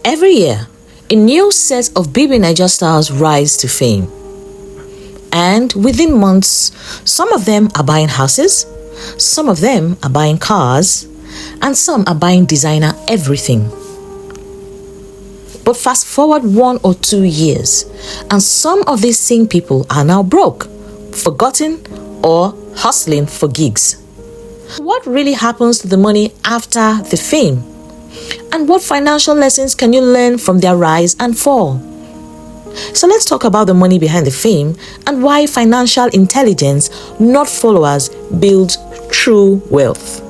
Every year, a new set of BBNaija stars rise to fame. And within months, some of them are buying houses, some of them are buying cars, and some are buying designer everything. But fast forward 1 or 2 years, and some of these same people are now broke, forgotten, or hustling for gigs. What really happens to the money after the fame? And what financial lessons can you learn from their rise and fall? So let's talk about the money behind the fame and why financial intelligence, not followers, builds true wealth.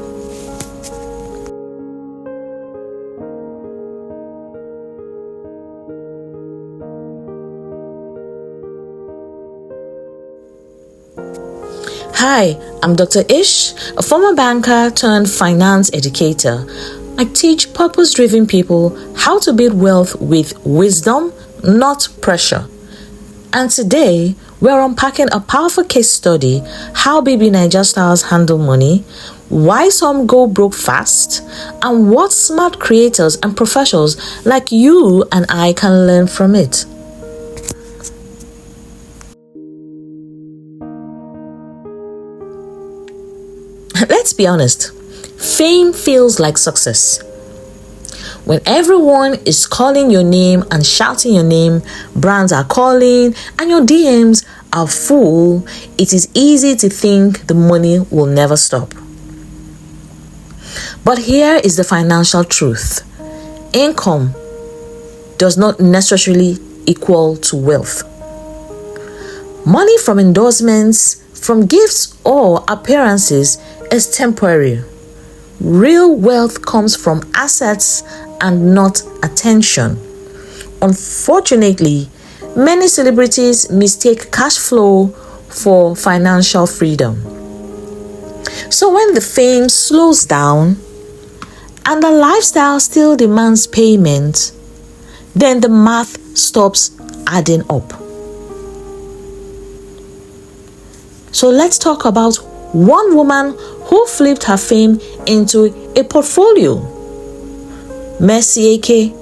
Hi, I'm Dr. Ish, a former banker turned finance educator. I teach purpose-driven people how to build wealth with wisdom, not pressure. And today, we're unpacking a powerful case study, how BBNaija stars handle money, why some go broke fast, and what smart creators and professionals like you and I can learn from it. Let's be honest, fame feels like success. When everyone is calling your name and shouting your name, brands are calling, and your DMs are full, it is easy to think the money will never stop. But here is the financial truth. Income does not necessarily equal to wealth. Money from endorsements, from gifts or appearances is temporary. Real wealth comes from assets and not attention. Unfortunately, many celebrities mistake cash flow for financial freedom. So when the fame slows down and the lifestyle still demands payment, then the math stops adding up. So let's talk about one woman who flipped her fame into a portfolio. Mercy Eke.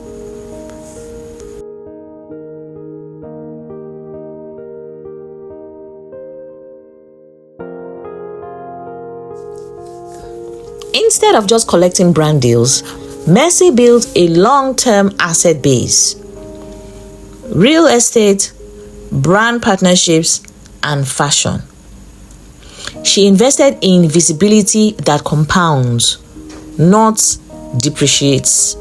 Instead of just collecting brand deals, Mercy built a long-term asset base. Real estate, brand partnerships, and fashion. She invested in visibility that compounds, not depreciates.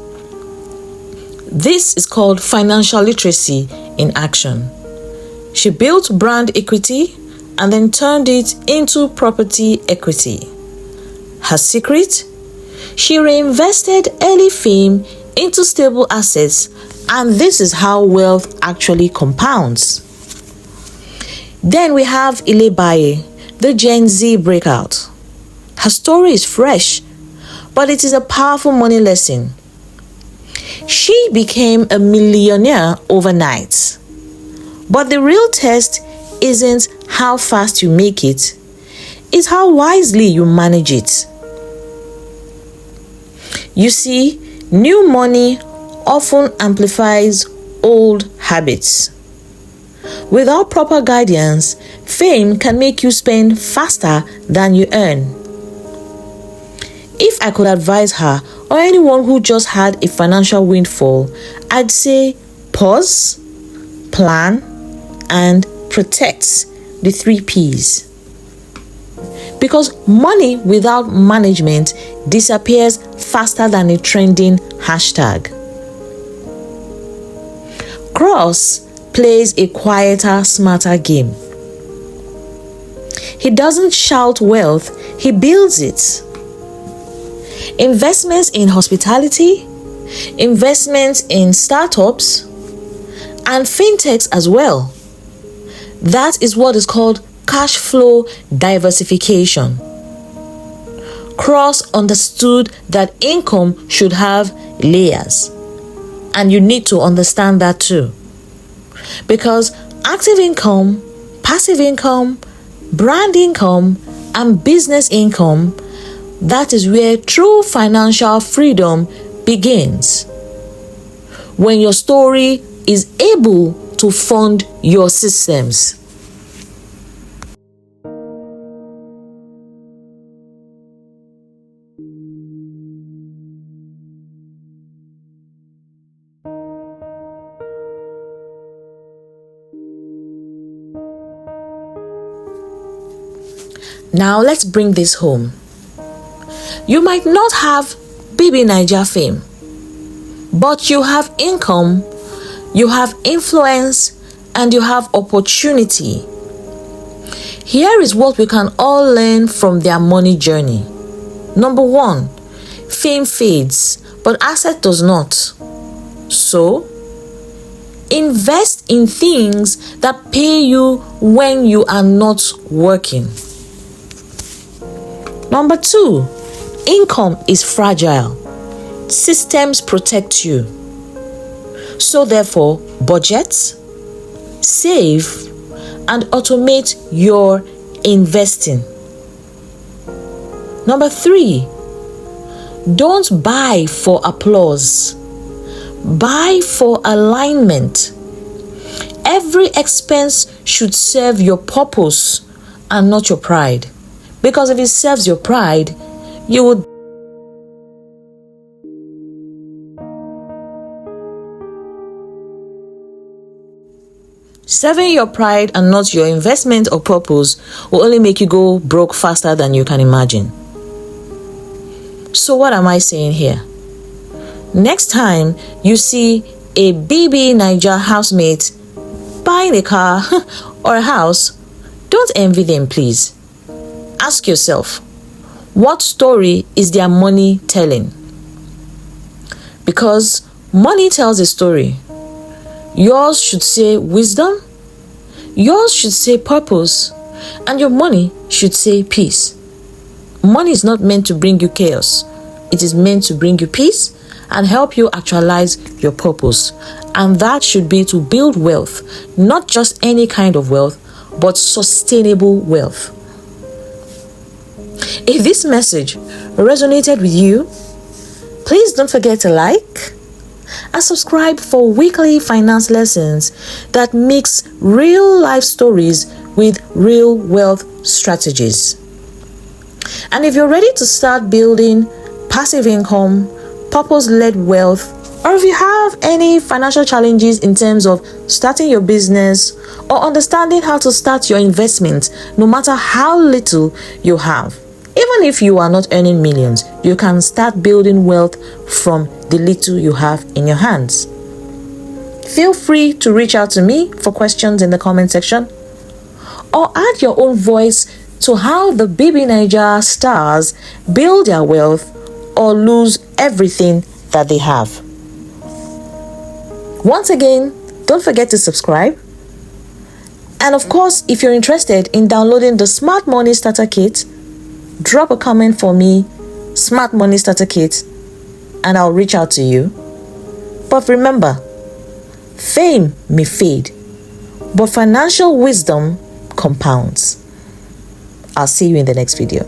This is called financial literacy in action. She built brand equity and then turned it into property equity. Her secret? She reinvested early fame into stable assets, and this is how wealth actually compounds. Then we have Ilebaye, the Gen Z breakout. Her story is fresh, but it is a powerful money lesson. She became a millionaire overnight. But the real test isn't how fast you make it, it's how wisely you manage it. You see, new money often amplifies old habits. Without proper guidance, fame can make you spend faster than you earn. If I could advise her or anyone who just had a financial windfall, I'd say pause, plan, and protect, the 3 Ps. Because money without management disappears faster than a trending hashtag. Cross plays a quieter, smarter game. He doesn't shout wealth, he builds it. Investments in hospitality, investments in startups, and fintechs as well. That is what is called cash flow diversification. Cross understood that income should have layers, and you need to understand that too. Because active income, passive income, brand income, and business income, that is where true financial freedom begins. when your story is able to fund your systems. Now let's bring this home. You might not have BBNaija fame, but you have income, you have influence, and you have opportunity. Here is what we can all learn from their money journey. Number 1, fame fades, but asset does not. So, invest in things that pay you when you are not working. Number 2, income is fragile. Systems protect you. So therefore, budget, save, and automate your investing. Number 3, don't buy for applause. Buy for alignment. Every expense should serve your purpose and not your pride. Because if it serves your pride, you would serving your pride and not your investment or purpose will only make you go broke faster than you can imagine. So what am I saying here? Next time you see a BBNaija housemate buying a car or a house, don't envy them, please. Ask yourself, what story is their money telling? Because money tells a story. Yours should say wisdom, yours should say purpose, and your money should say peace. Money is not meant to bring you chaos. It is meant to bring you peace and help you actualize your purpose. And that should be to build wealth, not just any kind of wealth, but sustainable wealth. If this message resonated with you, please don't forget to like and subscribe for weekly finance lessons that mix real life stories with real wealth strategies. And if you're ready to start building passive income, purpose-led wealth, or if you have any financial challenges in terms of starting your business or understanding how to start your investment, no matter how little you have, even if you are not earning millions, you can start building wealth from the little you have in your hands. Feel free to reach out to me for questions in the comment section, or add your own voice to how the BBNaija stars build their wealth or lose everything that they have. Once again, don't forget to subscribe. And of course, if you're interested in downloading the Smart Money Starter Kit, drop a comment for me, Smart Money Starter Kit, and I'll reach out to you. But remember, fame may fade, but financial wisdom compounds. I'll see you in the next video.